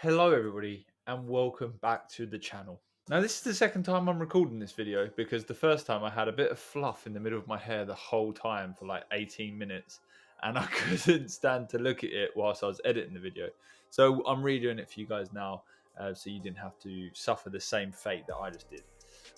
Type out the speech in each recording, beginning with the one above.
Hello everybody and welcome back to the channel. Now this is the second time I'm recording this video because the first time I had a bit of fluff in the middle of my hair the whole time for like 18 minutes and I couldn't stand to look at it whilst I was editing the video. So I'm redoing it for you guys now so you didn't have to suffer the same fate that I just did.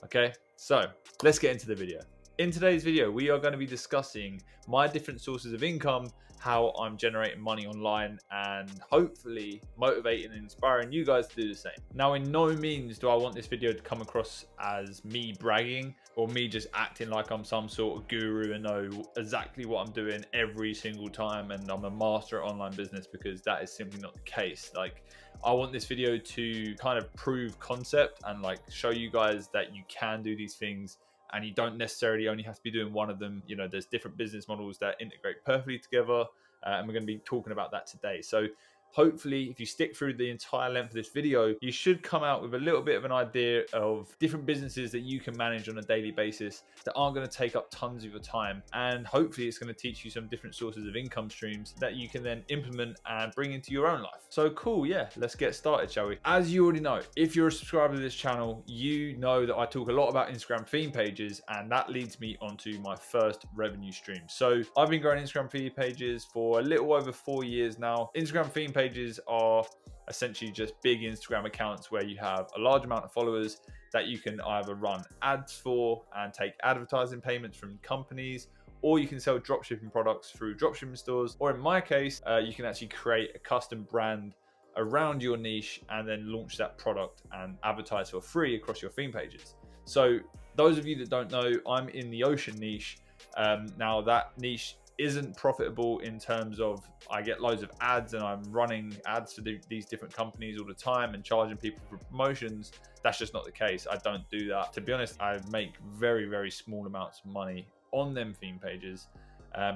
Okay, so let's get into the video. In today's video, we are going to be discussing my different sources of income, how I'm generating money online, and hopefully motivating and inspiring you guys to do the same. Now, in no means do I want this video to come across as me bragging or me just acting like I'm some sort of guru and know exactly what I'm doing every single time and I'm a master at online business, because that is simply not the case. Like, I want this video to kind of prove concept and like show you guys that you can do these things and you don't necessarily only have to be doing one of them. You know, there's different business models that integrate perfectly together, and we're going to be talking about that today. So hopefully, if you stick through the entire length of this video, you should come out with a little bit of an idea of different businesses that you can manage on a daily basis that aren't going to take up tons of your time. And hopefully it's going to teach you some different sources of income streams that you can then implement and bring into your own life. So cool, yeah, let's get started, shall we? As you already know, if you're a subscriber to this channel, you know that I talk a lot about Instagram theme pages, and that leads me onto my first revenue stream. So I've been growing Instagram theme pages for a little over 4 years now. Instagram theme pages are essentially just big Instagram accounts where you have a large amount of followers that you can either run ads for and take advertising payments from companies, or you can sell dropshipping products through dropshipping stores, or in my case, you can actually create a custom brand around your niche and then launch that product and advertise for free across your theme pages. So those of you that don't know, I'm in the ocean niche. Now that niche isn't profitable in terms of I get loads of ads and I'm running ads for these different companies all the time and charging people for promotions. That's just not the case. I don't do that. To be honest, I make very, very small amounts of money on them theme pages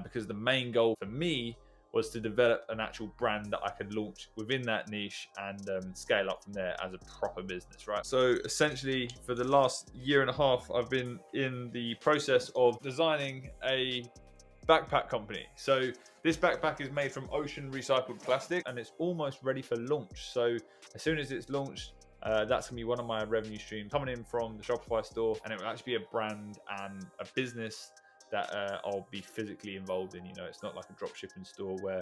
because the main goal for me was to develop an actual brand that I could launch within that niche and scale up from there as a proper business, right? So essentially, for the last year and a half, I've been in the process of designing a backpack company. So this backpack is made from ocean recycled plastic and it's almost ready for launch. So as soon as it's launched, that's gonna be one of my revenue streams coming in from the Shopify store, and it will actually be a brand and a business that I'll be physically involved in. You know, it's not like a drop shipping store where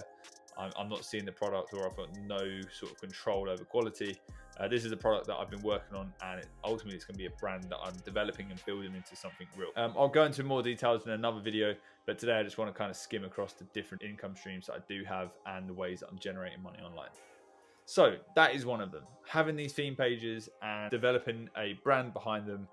I'm not seeing the product or I've got no sort of control over quality. This is a product that I've been working on, and ultimately it's going to be a brand that I'm developing and building into something real. I'll go into more details in another video, but today I just want to kind of skim across the different income streams that I do have and the ways that I'm generating money online. So that is one of them. Having these theme pages and developing a brand behind them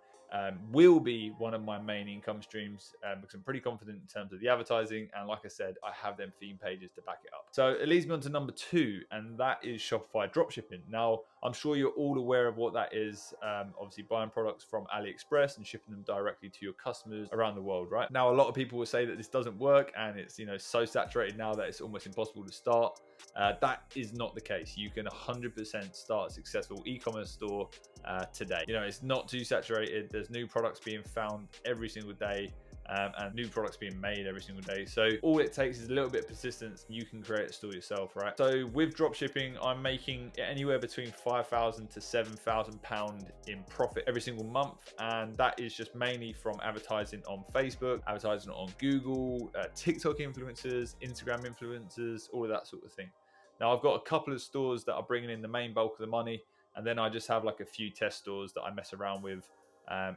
will be one of my main income streams because I'm pretty confident in terms of the advertising, and like I said, I have them theme pages to back it up. So it leads me on to number 2, and that is Shopify dropshipping. Now, I'm sure you're all aware of what that is. Obviously buying products from AliExpress and shipping them directly to your customers around the world, right? Now, a lot of people will say that this doesn't work and it's, you know, so saturated now that it's almost impossible to start. That is not the case. You can 100% start a successful e-commerce store today. You know, it's not too saturated. There's new products being found every single day. And new products being made every single day. So all it takes is a little bit of persistence. You can create a store yourself, right? So with dropshipping, I'm making anywhere between £5,000 to £7,000 in profit every single month. And that is just mainly from advertising on Facebook, advertising on Google, TikTok influencers, Instagram influencers, all of that sort of thing. Now I've got a couple of stores that are bringing in the main bulk of the money. And then I just have like a few test stores that I mess around with.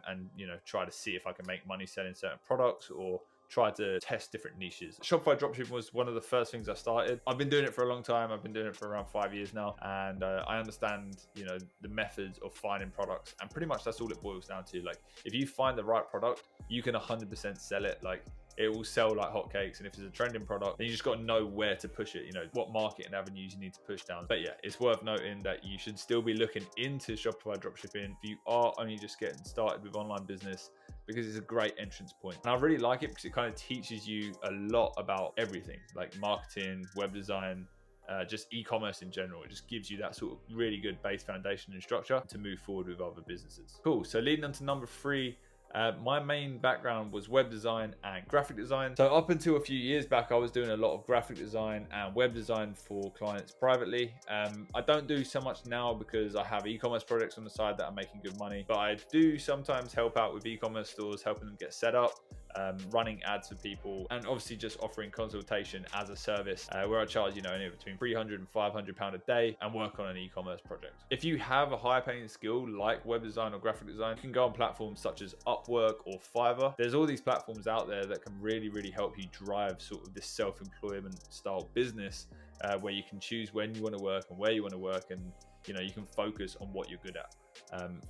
And you know, try to see if I can make money selling certain products or try to test different niches. Shopify dropshipping was one of the first things I started. I've been doing it for a long time. I've been doing it for around 5 years now, and I understand, you know, the methods of finding products, and pretty much that's all it boils down to. Like, if you find the right product, you can 100% sell it. Like, it will sell like hotcakes, and if it's a trending product, then you just got to know where to push it, you know, what marketing avenues you need to push down. But yeah, it's worth noting that you should still be looking into Shopify dropshipping if you are only just getting started with online business, because it's a great entrance point. And I really like it because it kind of teaches you a lot about everything, like marketing, web design, just e-commerce in general. It just gives you that sort of really good base foundation and structure to move forward with other businesses. Cool. So leading on to number 3, My main background was web design and graphic design. So up until a few years back, I was doing a lot of graphic design and web design for clients privately. I don't do so much now because I have e-commerce projects on the side that are making good money, but I do sometimes help out with e-commerce stores, helping them get set up, running ads for people, and obviously just offering consultation as a service where I charge, anywhere between £300 and £500 a day and work on an e-commerce project. If you have a high paying skill like web design or graphic design, you can go on platforms such as Upwork or Fiverr. There's all these platforms out there that can really help you drive sort of this self-employment style business where you can choose when you want to work and where you want to work, and you can focus on what you're good at.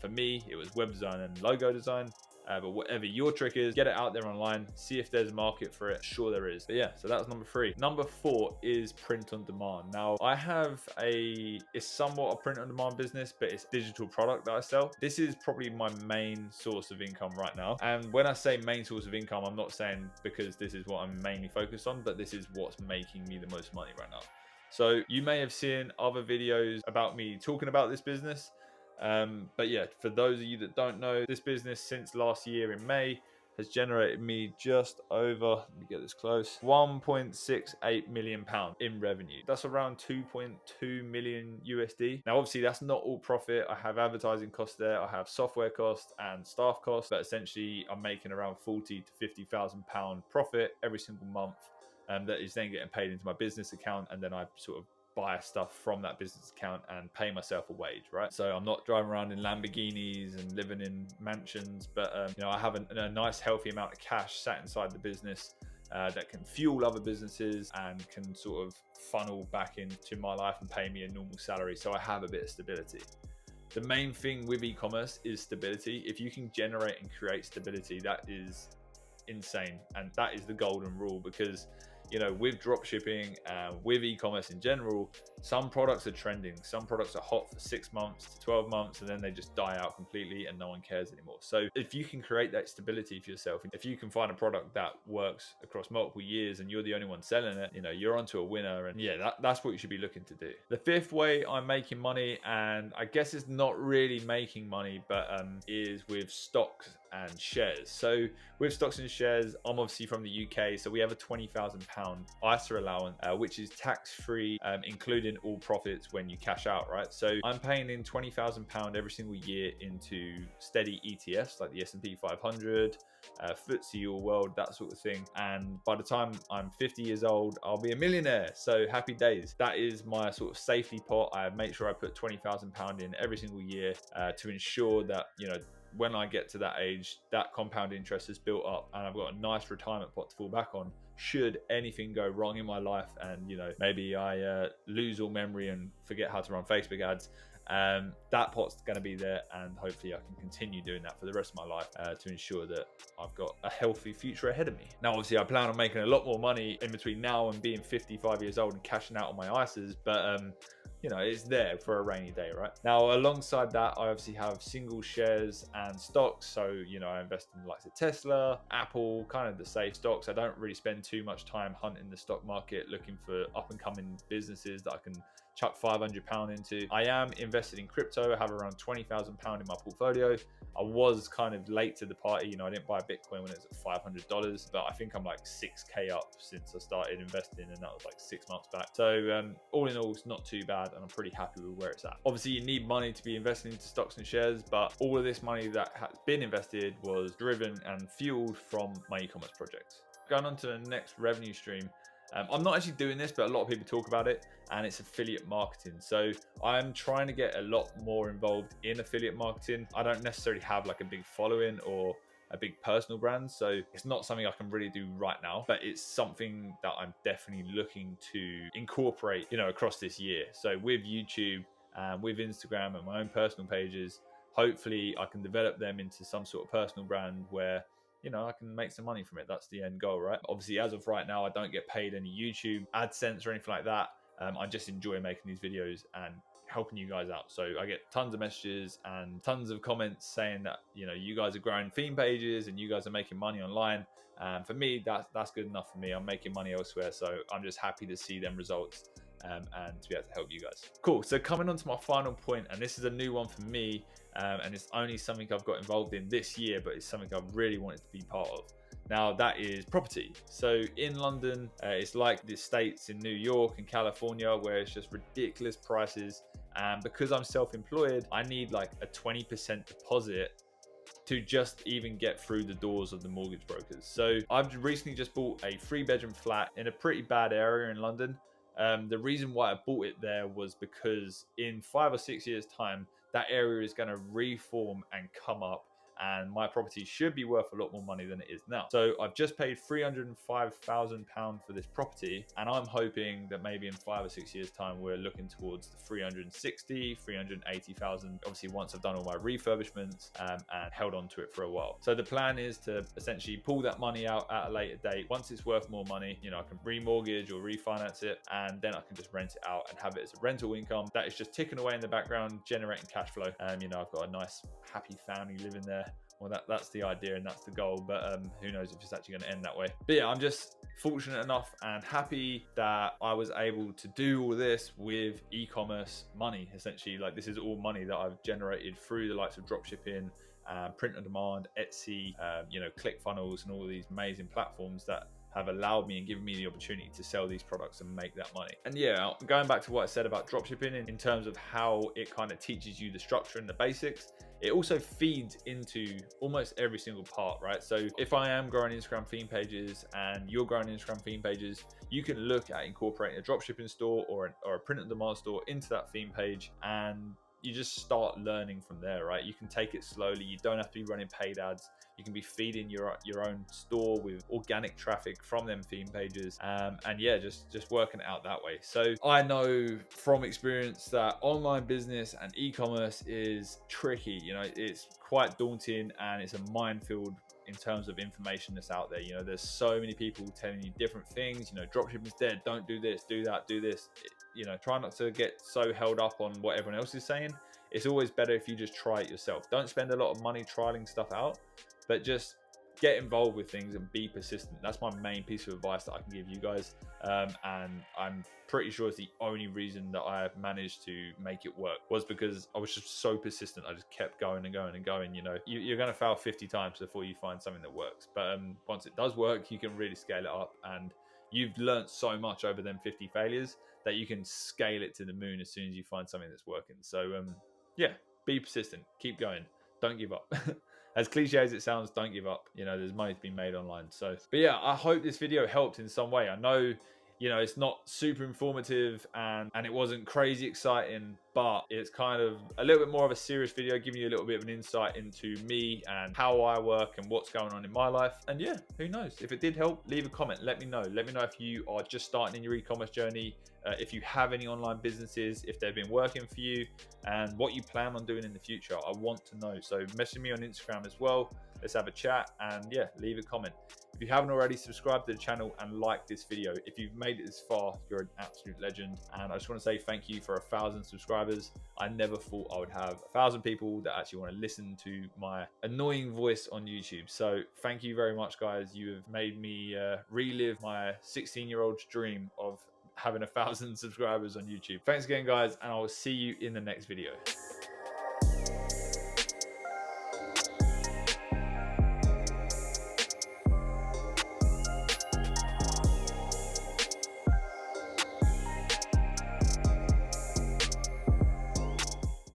For me, it was web design and logo design. But whatever your trick is, get it out there online, see if there's a market for it. Sure there is. But yeah, so that was number 3. Number 4 is print on demand. Now I have it's somewhat a print on demand business, but it's a digital product that I sell. This is probably my main source of income right now. And when I say main source of income, I'm not saying because this is what I'm mainly focused on, but this is what's making me the most money right now. So you may have seen other videos about me talking about this business. But yeah, for those of you that don't know, this business since last year in May has generated me just over, let me get this close, £1.68 million in revenue. That's around 2.2 million USD. Now, obviously, that's not all profit. I have advertising costs there. I have software costs and staff costs, but essentially I'm making around 40 to 50,000 pound profit every single month. That is then getting paid into my business account, and then I sort of buy stuff from that business account and pay myself a wage, right? So I'm not driving around in Lamborghinis and living in mansions, but I have a nice healthy amount of cash sat inside the business that can fuel other businesses and can sort of funnel back into my life and pay me a normal salary. So I have a bit of stability. The main thing with e-commerce is stability. If you can generate and create stability, that is insane, and that is the golden rule, because with drop shipping and with e-commerce in general, some products are trending, some products are hot for 6 months to 12 months, and then they just die out completely and no one cares anymore. So if you can create that stability for yourself, if you can find a product that works across multiple years and you're the only one selling it, you're onto a winner. And yeah, that's what you should be looking to do. The 5th way I'm making money, and I guess it's not really making money, but is with stocks and shares. So with stocks and shares, I'm obviously from the UK, so we have a £20,000 ISA allowance, which is tax-free, including all profits when you cash out, right? So I'm paying in £20,000 every single year into steady ETFs like the S&P 500, FTSE All World, that sort of thing. And by the time I'm 50 years old, I'll be a millionaire. So happy days. That is my sort of safety pot. I make sure I put £20,000 in every single year to ensure that, when I get to that age, that compound interest is built up and I've got a nice retirement pot to fall back on should anything go wrong in my life, and maybe I lose all memory and forget how to run Facebook ads. That pot's going to be there, and hopefully I can continue doing that for the rest of my life to ensure that I've got a healthy future ahead of me. Now obviously I plan on making a lot more money in between now and being 55 years old and cashing out on my ISAs, but it's there for a rainy day, right? Now, alongside that, I obviously have single shares and stocks. So, I invest in the likes of Tesla, Apple, kind of the safe stocks. I don't really spend too much time hunting the stock market, looking for up and coming businesses that I can chuck £500 into. I am invested in crypto. I have around £20,000 in my portfolio. I was kind of late to the party. I didn't buy Bitcoin when it was at $500, but I think I'm like 6K up since I started investing, and that was like 6 months back. So all in all, it's not too bad, and I'm pretty happy with where it's at. Obviously, you need money to be investing into stocks and shares, but all of this money that has been invested was driven and fueled from my e-commerce projects. Going on to the next revenue stream. I'm not actually doing this, but a lot of people talk about it, and it's affiliate marketing. So I'm trying to get a lot more involved in affiliate marketing. I don't necessarily have like a big following or a big personal brand, so it's not something I can really do right now, but it's something that I'm definitely looking to incorporate, across this year. So with YouTube and with Instagram and my own personal pages, hopefully I can develop them into some sort of personal brand where I can make some money from it. That's the end goal, right? Obviously, as of right now, I don't get paid any YouTube AdSense or anything like that. I just enjoy making these videos and helping you guys out. So I get tons of messages and tons of comments saying that, you guys are growing theme pages and you guys are making money online. And for me, that's good enough for me. I'm making money elsewhere. So I'm just happy to see them results and to be able to help you guys. Cool. So coming on to my final point, and this is a new one for me, and it's only something I've got involved in this year, but it's something I've really wanted to be part of. Now, that is property. So in London, it's like the States in New York and California, where it's just ridiculous prices. And because I'm self-employed, I need like a 20% deposit to just even get through the doors of the mortgage brokers. So I've recently just bought a 3-bedroom flat in a pretty bad area in London. The reason why I bought it there was because in 5 or 6 years time, that area is going to reform and come up, and my property should be worth a lot more money than it is now. So I've just paid £305,000 for this property, and I'm hoping that maybe in 5 or 6 years time we're looking towards the 380,000, obviously once I've done all my refurbishments and held on to it for a while. So the plan is to essentially pull that money out at a later date. Once it's worth more money, you know, I can remortgage or refinance it, and then I can just rent it out and have it as a rental income that is just ticking away in the background, generating cash flow. You know, I've got a nice happy family living there. Well, that's the idea and that's the goal, but who knows if it's actually going to end that way. But yeah, I'm just fortunate enough and happy that I was able to do all this with e-commerce money. Essentially, like, this is all money that I've generated through the likes of dropshipping, print on demand, Etsy, you know, ClickFunnels, and all of these amazing platforms that have allowed me and given me the opportunity to sell these products and make that money. And yeah, going back to what I said about dropshipping in terms of how it kind of teaches you the structure and the basics, it also feeds into almost every single part, right? So if I am growing Instagram theme pages and you're growing Instagram theme pages, you can look at incorporating a dropshipping store or a print on demand store into that theme page, and you just start learning from there, right? You can take it slowly. You don't have to be running paid ads. You can be feeding your own store with organic traffic from them theme pages, and yeah, just working it out that way. So I know from experience that online business and e-commerce is tricky. You know, it's quite daunting and it's a minefield in terms of information that's out there. You know, there's so many people telling you different things. You know, dropshipping's dead. Don't do this, do that, do this. You know, try not to get so held up on what everyone else is saying. It's always better if you just try it yourself. Don't spend a lot of money trialing stuff out, but just get involved with things and be persistent. That's my main piece of advice that I can give you guys. And I'm pretty sure it's the only reason that I managed to make it work was because I was just so persistent. I just kept going and going and going. You know, you're going to fail 50 times before you find something that works. But once it does work, you can really scale it up. And you've learned so much over them 50 failures that you can scale it to the moon as soon as you find something that's working. So yeah, be persistent, keep going, don't give up. As cliche as it sounds, don't give up. You know, there's money to be made online. So, but yeah, I hope this video helped in some way. I know, you know, it's not super informative and it wasn't crazy exciting, but it's kind of a little bit more of a serious video, giving you a little bit of an insight into me and how I work and what's going on in my life. And yeah, who knows? If it did help, leave a comment. Let me know. Let me know if you are just starting in your e-commerce journey, if you have any online businesses, if they've been working for you, and what you plan on doing in the future. I want to know. So message me on Instagram as well. Let's have a chat, and yeah, leave a comment. If you haven't already, subscribe to the channel and like this video. If you've made it this far, you're an absolute legend. And I just want to say thank you for 1,000 subscribers. I never thought I would have 1,000 people that actually want to listen to my annoying voice on YouTube. So thank you very much, guys. You have made me relive my 16-year-old's dream of having 1,000 subscribers on YouTube. Thanks again, guys, and I will see you in the next video.